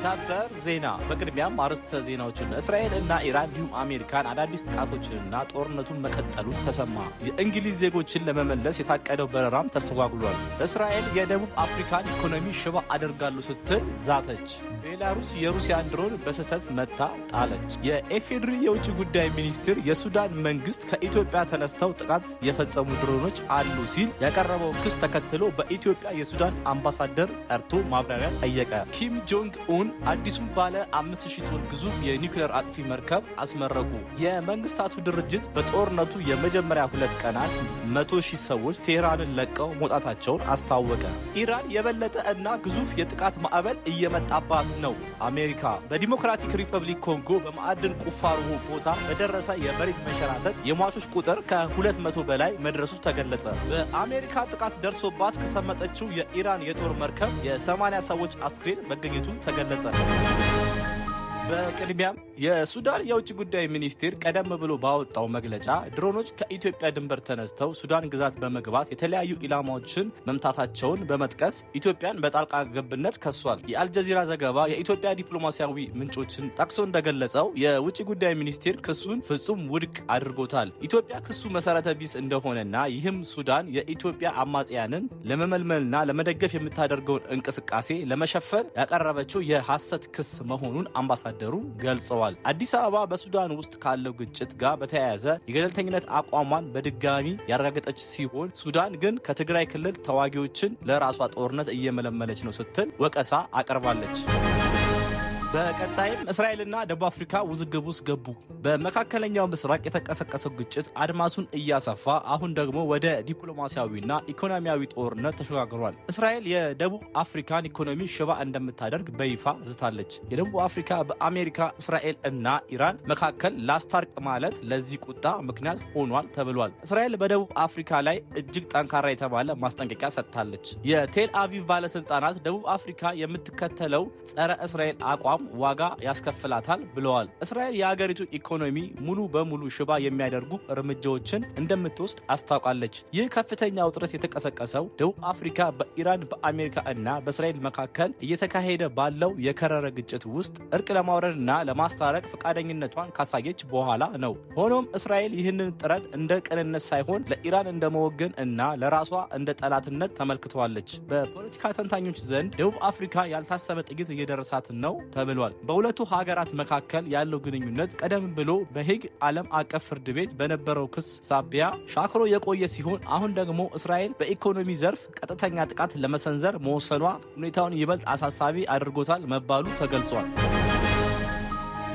ሰበር ዜና። በቅድሚያም አርዕስተ ዜናዎችን። እስራኤል እና ኢራን እንዲሁም አሜሪካን አዳዲስ ጥቃቶችንና ጦርነቱን መቀጠሉን ተሰማ። የእንግሊዝ ዜጎችን ለመመለስ የታቀደው በረራም ተስተጓጉሏል። እስራኤል የደቡብ አፍሪካን ኢኮኖሚ ሽባ አደርጋለሁ ስትል ዛተች። ቤላሩስ የሩሲያን ድሮን በስህተት መታ ጣለች። የኢፌዴሪ የውጭ ጉዳይ ሚኒስትር የሱዳን መንግስት ከኢትዮጵያ ተነስተው ጥቃት የፈጸሙ ድሮኖች አሉ ሲል ያቀረበውን ክስ ተከትሎ በኢትዮጵያ የሱዳን አምባሳደር ጠርቶ ማብራሪያ ጠየቀ። ኪም ጆንግ ኡን አዲሱን ባለ 5000 ቶን ግዙፍ የኒውክሌር አጥፊ መርከብ አስመረቁ። የመንግስታቱ ድርጅት በጦርነቱ የመጀመሪያ 2 ቀናት 100,000 ሰዎች ቴህራንን ለቀው መውጣታቸውን አስታወቀ። ኢራን የበለጠ እና ግዙፍ የጥቃት ማዕበል እየመጣባት ነው። አሜሪካ በዲሞክራቲክ ሪፐብሊክ ኮንጎ በማዕድን ቁፋሮ ቦታ በደረሰ የመሬት መንሸራተት የሟቾች ቁጥር ከ200 በላይ መድረሱ ተገለጸ። በአሜሪካ ጥቃት ደርሶባት ከሰመጠችው የኢራን የጦር መርከብ የ80 ሰዎች አስክሬን መገኘቱ ተገለጸ። በቅድሚያም የሱዳን የውጭ ጉዳይ ሚኒስቴር ቀደም ብሎ ባወጣው መግለጫ ድሮኖች ከኢትዮጵያ ድንበር ተነስተው ሱዳን ግዛት በመግባት የተለያዩ ኢላማዎችን መምታታቸውን በመጥቀስ ኢትዮጵያን በጣልቃ ገብነት ከሷል። የአልጀዚራ ዘገባ የኢትዮጵያ ዲፕሎማሲያዊ ምንጮችን ጠቅሶ እንደገለጸው የውጭ ጉዳይ ሚኒስቴር ክሱን ፍጹም ውድቅ አድርጎታል። ኢትዮጵያ ክሱ መሰረተ ቢስ እንደሆነና ይህም ሱዳን የኢትዮጵያ አማጽያንን ለመመልመልና ለመደገፍ የምታደርገውን እንቅስቃሴ ለመሸፈን ያቀረበችው የሐሰት ክስ መሆኑን አምባሳደሩ ገልጸዋል። አዲስ አበባ በሱዳን ውስጥ ካለው ግጭት ጋር በተያያዘ የገለልተኝነት አቋሟን በድጋሚ ያረጋገጠች ሲሆን ሱዳን ግን ከትግራይ ክልል ተዋጊዎችን ለራሷ ጦርነት እየመለመለች ነው ስትል ወቀሳ አቀርባለች። በቀጣይም እስራኤልና ደቡብ አፍሪካ ውዝግብ ውስጥ ገቡ። በመካከለኛው ምስራቅ የተቀሰቀሰው ግጭት አድማሱን እያሰፋ አሁን ደግሞ ወደ ዲፕሎማሲያዊና ኢኮኖሚያዊ ጦርነት ተሸጋግሯል። እስራኤል የደቡብ አፍሪካን ኢኮኖሚ ሽባ እንደምታደርግ በይፋ ዝታለች። የደቡብ አፍሪካ በአሜሪካ እስራኤል እና ኢራን መካከል ላስታርቅ ማለት ለዚህ ቁጣ ምክንያት ሆኗል ተብሏል። እስራኤል በደቡብ አፍሪካ ላይ እጅግ ጠንካራ የተባለ ማስጠንቀቂያ ሰጥታለች። የቴል አቪቭ ባለስልጣናት ደቡብ አፍሪካ የምትከተለው ጸረ እስራኤል አቋም ዋጋ ያስከፍላታል ብለዋል። እስራኤል የሀገሪቱ ኢኮኖሚ ሙሉ በሙሉ ሽባ የሚያደርጉ እርምጃዎችን እንደምትወስድ አስታውቃለች። ይህ ከፍተኛ ውጥረት የተቀሰቀሰው ደቡብ አፍሪካ በኢራን በአሜሪካ እና በእስራኤል መካከል እየተካሄደ ባለው የከረረ ግጭት ውስጥ እርቅ ለማውረድና ለማስታረቅ ፈቃደኝነቷን ካሳየች በኋላ ነው። ሆኖም እስራኤል ይህንን ጥረት እንደ ቅንነት ሳይሆን ለኢራን እንደመወገን እና ለራሷ እንደ ጠላትነት ተመልክተዋለች። በፖለቲካ ተንታኞች ዘንድ ደቡብ አፍሪካ ያልታሰበ ጥቂት እየደረሳት ነው ተብሏል። በሁለቱ ሀገራት መካከል ያለው ግንኙነት ቀደም ብሎ በሄግ ዓለም አቀፍ ፍርድ ቤት በነበረው ክስ ሳቢያ ሻክሮ የቆየ ሲሆን አሁን ደግሞ እስራኤል በኢኮኖሚ ዘርፍ ቀጥተኛ ጥቃት ለመሰንዘር መወሰኗ ሁኔታውን ይበልጥ አሳሳቢ አድርጎታል መባሉ ተገልጿል።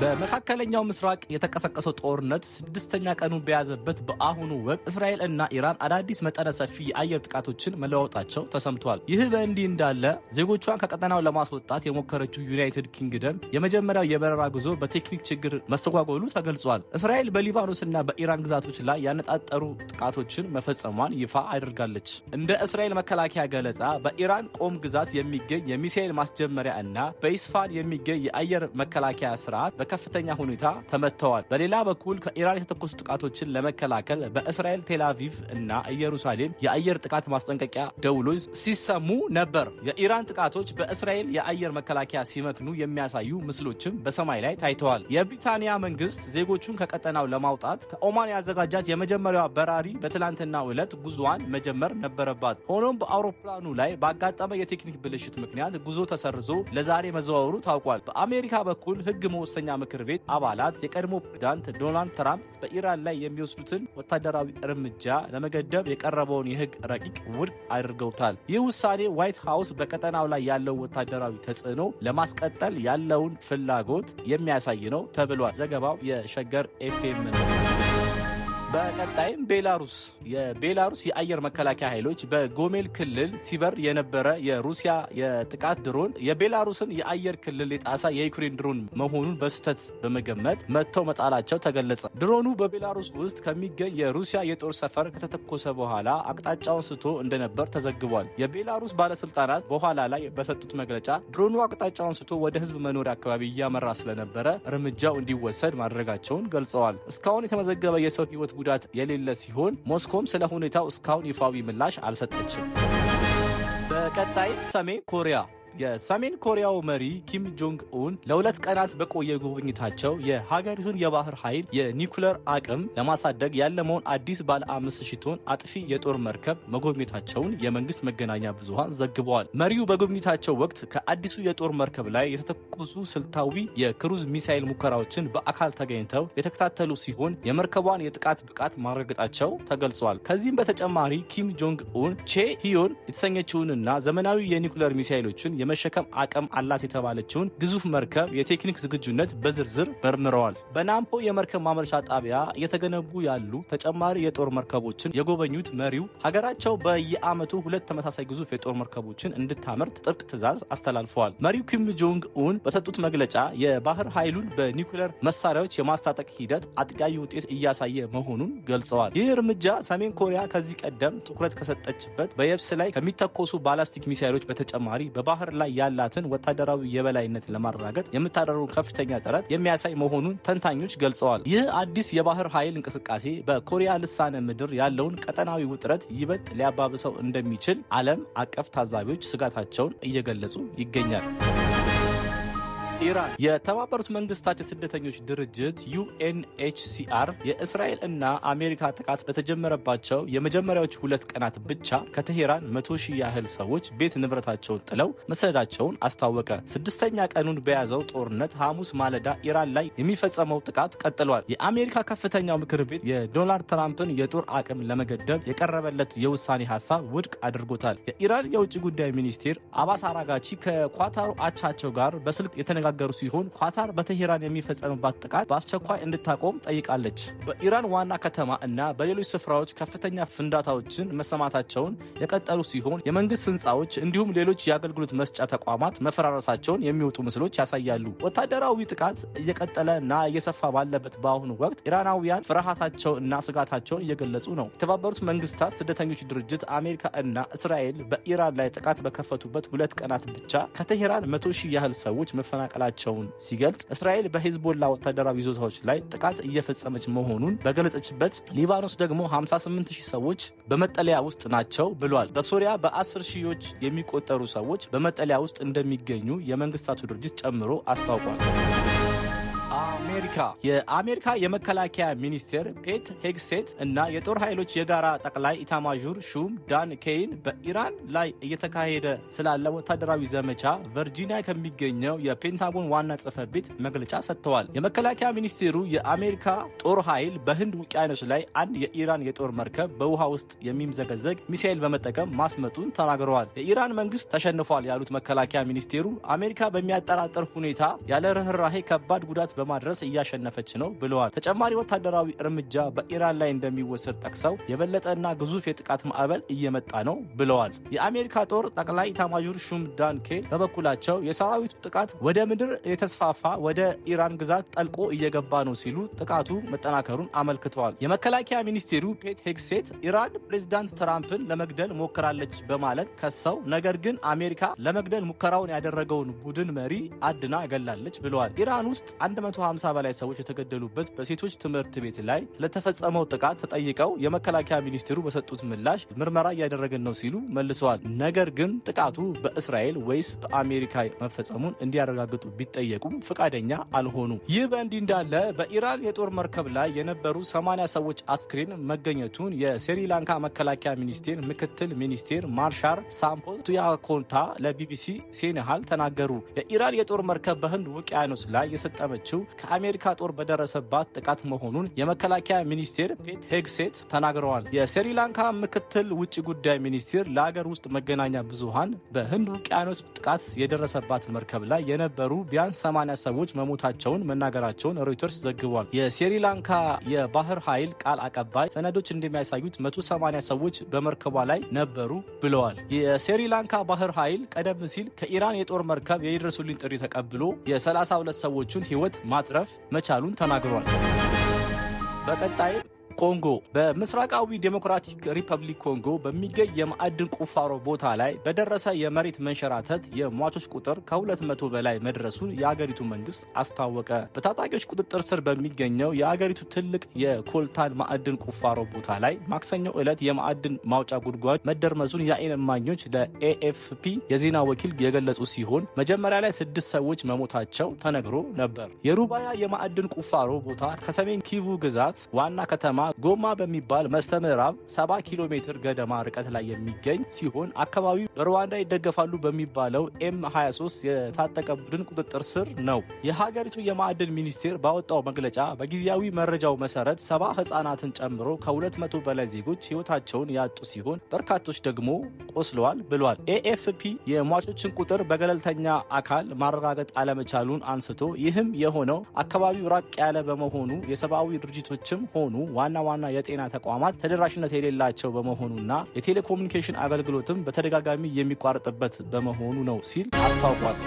በመካከለኛው ምስራቅ የተቀሰቀሰው ጦርነት 6ኛ ቀኑን በያዘበት በአሁኑ ወቅት እስራኤል እና ኢራን አዳዲስ መጠነ ሰፊ የአየር ጥቃቶችን መለዋወጣቸው ተሰምቷል። ይህ በእንዲህ እንዳለ ዜጎቿን ከቀጠናው ለማስወጣት የሞከረችው ዩናይትድ ኪንግደም የመጀመሪያው የበረራ ጉዞ በቴክኒክ ችግር መስተጓጎሉ ተገልጿል። እስራኤል በሊባኖስ እና በኢራን ግዛቶች ላይ ያነጣጠሩ ጥቃቶችን መፈጸሟን ይፋ አድርጋለች። እንደ እስራኤል መከላከያ ገለጻ በኢራን ቆም ግዛት የሚገኝ የሚሳኤል ማስጀመሪያ እና በኢስፋን የሚገኝ የአየር መከላከያ ስርዓት ከፍተኛ ሁኔታ ተመተዋል። በሌላ በኩል ከኢራን የተተኮሱ ጥቃቶችን ለመከላከል በእስራኤል ቴልአቪቭ እና ኢየሩሳሌም የአየር ጥቃት ማስጠንቀቂያ ደውሎች ሲሰሙ ነበር። የኢራን ጥቃቶች በእስራኤል የአየር መከላከያ ሲመክኑ የሚያሳዩ ምስሎችም በሰማይ ላይ ታይተዋል። የብሪታንያ መንግስት ዜጎቹን ከቀጠናው ለማውጣት ከኦማን ያዘጋጃት የመጀመሪያዋ በራሪ በትላንትናው ዕለት ጉዞዋን መጀመር ነበረባት። ሆኖም በአውሮፕላኑ ላይ ባጋጠመ የቴክኒክ ብልሽት ምክንያት ጉዞ ተሰርዞ ለዛሬ መዘዋወሩ ታውቋል። በአሜሪካ በኩል ህግ መወሰኛ ምክር ቤት አባላት የቀድሞ ፕሬዝዳንት ዶናልድ ትራምፕ በኢራን ላይ የሚወስዱትን ወታደራዊ እርምጃ ለመገደብ የቀረበውን የህግ ረቂቅ ውድቅ አድርገውታል። ይህ ውሳኔ ዋይት ሃውስ በቀጠናው ላይ ያለው ወታደራዊ ተጽዕኖ ለማስቀጠል ያለውን ፍላጎት የሚያሳይ ነው ተብሏል። ዘገባው የሸገር ኤፍኤም ነው። በቀጣይም የቤላሩስ የአየር መከላከያ ኃይሎች በጎሜል ክልል ሲበር የነበረ የሩሲያ የጥቃት ድሮን የቤላሩስን የአየር ክልል የጣሳ የዩክሬን ድሮን መሆኑን በስህተት በመገመት መጥተው መጣላቸው ተገለጸ። ድሮኑ በቤላሩስ ውስጥ ከሚገኝ የሩሲያ የጦር ሰፈር ከተተኮሰ በኋላ አቅጣጫውን ስቶ እንደነበር ተዘግቧል። የቤላሩስ ባለስልጣናት በኋላ ላይ በሰጡት መግለጫ ድሮኑ አቅጣጫውን ስቶ ወደ ህዝብ መኖሪያ አካባቢ እያመራ ስለነበረ እርምጃው እንዲወሰድ ማድረጋቸውን ገልጸዋል። እስካሁን የተመዘገበ የሰው ህይወት ጉዳት የሌለ ሲሆን ሞስኮም ስለ ሁኔታው እስካሁን ይፋዊ ምላሽ አልሰጠችም። በቀጣይም ሰሜን ኮሪያ የሰሜን ኮሪያው መሪ ኪም ጆንግ ኡን ለሁለት ቀናት በቆየ ጉብኝታቸው የሀገሪቱን የባህር ኃይል የኒውክሌር አቅም ለማሳደግ ያለመውን አዲስ ባለ 5000 ቶን አጥፊ የጦር መርከብ መጎብኘታቸውን የመንግስት መገናኛ ብዙሃን ዘግበዋል። መሪው በጉብኝታቸው ወቅት ከአዲሱ የጦር መርከብ ላይ የተተኮሱ ስልታዊ የክሩዝ ሚሳይል ሙከራዎችን በአካል ተገኝተው የተከታተሉ ሲሆን የመርከቧን የጥቃት ብቃት ማረጋገጣቸው ተገልጿል። ከዚህም በተጨማሪ ኪም ጆንግ ኡን ቼ ሂዮን የተሰኘችውንና ዘመናዊ የኒውክሌር ሚሳይሎችን የመሸከም አቅም አላት የተባለችውን ግዙፍ መርከብ የቴክኒክ ዝግጁነት በዝርዝር መርምረዋል። በናምፖ የመርከብ ማምረቻ ጣቢያ እየተገነቡ ያሉ ተጨማሪ የጦር መርከቦችን የጎበኙት መሪው ሀገራቸው በየዓመቱ 2 ተመሳሳይ ግዙፍ የጦር መርከቦችን እንድታመርት ጥብቅ ትዕዛዝ አስተላልፈዋል። መሪው ኪም ጆንግ ኡን በሰጡት መግለጫ የባህር ኃይሉን በኒውክሌር መሳሪያዎች የማስታጠቅ ሂደት አጥጋቢ ውጤት እያሳየ መሆኑን ገልጸዋል። ይህ እርምጃ ሰሜን ኮሪያ ከዚህ ቀደም ትኩረት ከሰጠችበት በየብስ ላይ ከሚተኮሱ ባላስቲክ ሚሳይሎች በተጨማሪ በባህር ላይ ያላትን ወታደራዊ የበላይነት ለማረጋገጥ የምታደርገው ከፍተኛ ጥረት የሚያሳይ መሆኑን ተንታኞች ገልጸዋል። ይህ አዲስ የባህር ኃይል እንቅስቃሴ በኮሪያ ልሳነ ምድር ያለውን ቀጠናዊ ውጥረት ይበልጥ ሊያባብሰው እንደሚችል ዓለም አቀፍ ታዛቢዎች ስጋታቸውን እየገለጹ ይገኛል። ኢራን የተባበሩት መንግስታት የስደተኞች ድርጅት ዩኤንኤችሲአር የእስራኤል እና አሜሪካ ጥቃት በተጀመረባቸው የመጀመሪያዎቹ 2 ቀናት ብቻ ከቴሄራን 100,000 ያህል ሰዎች ቤት ንብረታቸውን ጥለው መሰደዳቸውን አስታወቀ። 6ኛ ቀኑን በያዘው ጦርነት ሐሙስ ማለዳ ኢራን ላይ የሚፈጸመው ጥቃት ቀጥሏል። የአሜሪካ ከፍተኛው ምክር ቤት የዶናልድ ትራምፕን የጦር አቅም ለመገደብ የቀረበለት የውሳኔ ሀሳብ ውድቅ አድርጎታል። የኢራን የውጭ ጉዳይ ሚኒስቴር አባስ አራጋቺ ከኳታሩ አቻቸው ጋር በስልክ የተነጋገሩ ሲሆን ኳታር በቴሄራን የሚፈጸምባት ጥቃት በአስቸኳይ እንድታቆም ጠይቃለች። በኢራን ዋና ከተማ እና በሌሎች ስፍራዎች ከፍተኛ ፍንዳታዎችን መሰማታቸውን የቀጠሉ ሲሆን የመንግስት ህንፃዎች እንዲሁም ሌሎች የአገልግሎት መስጫ ተቋማት መፈራረሳቸውን የሚወጡ ምስሎች ያሳያሉ። ወታደራዊ ጥቃት እየቀጠለ እና እየሰፋ ባለበት በአሁኑ ወቅት ኢራናውያን ፍርሃታቸው እና ስጋታቸውን እየገለጹ ነው። የተባበሩት መንግስታት ስደተኞች ድርጅት አሜሪካ እና እስራኤል በኢራን ላይ ጥቃት በከፈቱበት 2 ቀናት ብቻ ከቴሄራን 100,000 ያህል ሰዎች መፈናቀላቸውን ሲገልጽ እስራኤል በሂዝቦላ ወታደራዊ ይዞታዎች ላይ ጥቃት እየፈጸመች መሆኑን በገለጸችበት ሊባኖስ ደግሞ 58,000 ሰዎች በመጠለያ ውስጥ ናቸው ብሏል። በሶሪያ በ10 ሺዎች የሚቆጠሩ ሰዎች በመጠለያ ውስጥ እንደሚገኙ የመንግስታቱ ድርጅት ጨምሮ አስታውቋል። የአሜሪካ የመከላከያ ሚኒስቴር ፔት ሄግሴት እና የጦር ኃይሎች የጋራ ጠቅላይ ኢታማዦር ሹም ዳን ኬይን በኢራን ላይ እየተካሄደ ስላለ ወታደራዊ ዘመቻ ቨርጂኒያ ከሚገኘው የፔንታጎን ዋና ጽሕፈት ቤት መግለጫ ሰጥተዋል። የመከላከያ ሚኒስቴሩ የአሜሪካ ጦር ኃይል በህንድ ውቅያኖስ ላይ አንድ የኢራን የጦር መርከብ በውሃ ውስጥ የሚምዘገዘግ ሚሳኤል በመጠቀም ማስመጡን ተናግረዋል። የኢራን መንግስት ተሸንፏል ያሉት መከላከያ ሚኒስቴሩ አሜሪካ በሚያጠራጥር ሁኔታ ያለ ርህራሄ ከባድ ጉዳት በማድረስ እያሸነፈች ነው ብለዋል። ተጨማሪ ወታደራዊ እርምጃ በኢራን ላይ እንደሚወሰድ ጠቅሰው የበለጠና ግዙፍ የጥቃት ማዕበል እየመጣ ነው ብለዋል። የአሜሪካ ጦር ጠቅላይ ኢታማዦር ሹም ዳን ኬል በበኩላቸው የሰራዊቱ ጥቃት ወደ ምድር የተስፋፋ ወደ ኢራን ግዛት ጠልቆ እየገባ ነው ሲሉ ጥቃቱ መጠናከሩን አመልክተዋል። የመከላከያ ሚኒስቴሩ ፔት ሄግሴት ኢራን ፕሬዚዳንት ትራምፕን ለመግደል ሞክራለች በማለት ከሰው፣ ነገር ግን አሜሪካ ለመግደል ሙከራውን ያደረገውን ቡድን መሪ አድና ገላለች ብለዋል። ኢራን ውስጥ 150 በላይ ሰዎች የተገደሉበት በሴቶች ትምህርት ቤት ላይ ስለተፈጸመው ጥቃት ተጠይቀው የመከላከያ ሚኒስቴሩ በሰጡት ምላሽ ምርመራ እያደረግን ነው ሲሉ መልሰዋል። ነገር ግን ጥቃቱ በእስራኤል ወይስ በአሜሪካ መፈጸሙን እንዲያረጋግጡ ቢጠየቁም ፈቃደኛ አልሆኑም። ይህ በእንዲህ እንዳለ በኢራን የጦር መርከብ ላይ የነበሩ 80 ሰዎች አስክሬን መገኘቱን የስሪላንካ መከላከያ ሚኒስቴር ምክትል ሚኒስቴር ማርሻል ሳምፖል ቱያኮንታ ለቢቢሲ ሴኔሃል ተናገሩ። የኢራን የጦር መርከብ በህንድ ውቅያኖስ ላይ የሰጠመችው ከአሜሪካ ጦር በደረሰባት ጥቃት መሆኑን የመከላከያ ሚኒስቴር ፔት ሄግሴት ተናግረዋል። የስሪላንካ ምክትል ውጭ ጉዳይ ሚኒስቴር ለሀገር ውስጥ መገናኛ ብዙሃን በህንድ ውቅያኖስ ጥቃት የደረሰባት መርከብ ላይ የነበሩ ቢያንስ 80 ሰዎች መሞታቸውን መናገራቸውን ሮይተርስ ዘግቧል። የስሪላንካ የባህር ኃይል ቃል አቀባይ ሰነዶች እንደሚያሳዩት 180 ሰዎች በመርከቧ ላይ ነበሩ ብለዋል። የስሪላንካ ባህር ኃይል ቀደም ሲል ከኢራን የጦር መርከብ የይድረሱልኝ ጥሪ ተቀብሎ የ32 ሰዎችን ህይወት ማትረፍ መቻሉን ተናግሯል። በቀጣይ ኮንጎ በምስራቃዊ ዴሞክራቲክ ሪፐብሊክ ኮንጎ በሚገኝ የማዕድን ቁፋሮ ቦታ ላይ በደረሰ የመሬት መንሸራተት የሟቾች ቁጥር ከ200 በላይ መድረሱን የአገሪቱ መንግስት አስታወቀ። በታጣቂዎች ቁጥጥር ስር በሚገኘው የአገሪቱ ትልቅ የኮልታን ማዕድን ቁፋሮ ቦታ ላይ ማክሰኞ ዕለት የማዕድን ማውጫ ጉድጓድ መደርመሱን የዓይን እማኞች ለኤኤፍፒ የዜና ወኪል የገለጹ ሲሆን መጀመሪያ ላይ 6 ሰዎች መሞታቸው ተነግሮ ነበር። የሩባያ የማዕድን ቁፋሮ ቦታ ከሰሜን ኪቩ ግዛት ዋና ከተማ ጎማ በሚባል መስተምዕራብ 70 ኪሎ ሜትር ገደማ ርቀት ላይ የሚገኝ ሲሆን አካባቢው በሩዋንዳ ይደገፋሉ በሚባለው M23 የታጠቀ ቡድን ቁጥጥር ስር ነው። የሀገሪቱ የማዕድን ሚኒስቴር ባወጣው መግለጫ በጊዜያዊ መረጃው መሰረት 70 ህጻናትን ጨምሮ ከ200 በላይ ዜጎች ህይወታቸውን ያጡ ሲሆን በርካቶች ደግሞ ቆስለዋል ብሏል። ኤኤፍፒ የሟቾችን ቁጥር በገለልተኛ አካል ማረጋገጥ አለመቻሉን አንስቶ ይህም የሆነው አካባቢው ራቅ ያለ በመሆኑ የሰብአዊ ድርጅቶችም ሆኑ ዋና የጤና ተቋማት ተደራሽነት የሌላቸው በመሆኑና የቴሌኮሙኒኬሽን አገልግሎትም በተደጋጋሚ የሚቋረጥበት በመሆኑ ነው ሲል አስታውቋል።